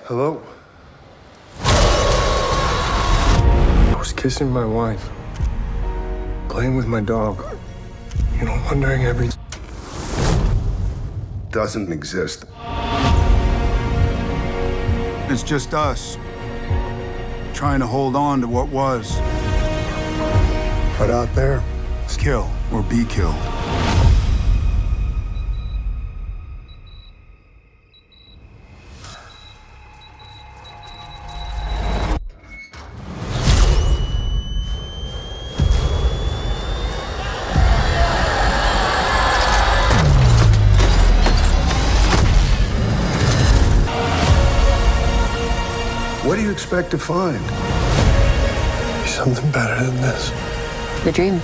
Hello? I was kissing my wife, playing with my dog, wondering every... Doesn't exist. It's just us, trying to hold on to what was. But out there, It's kill or be killed. what do you expect to find? Something better than this. The dream.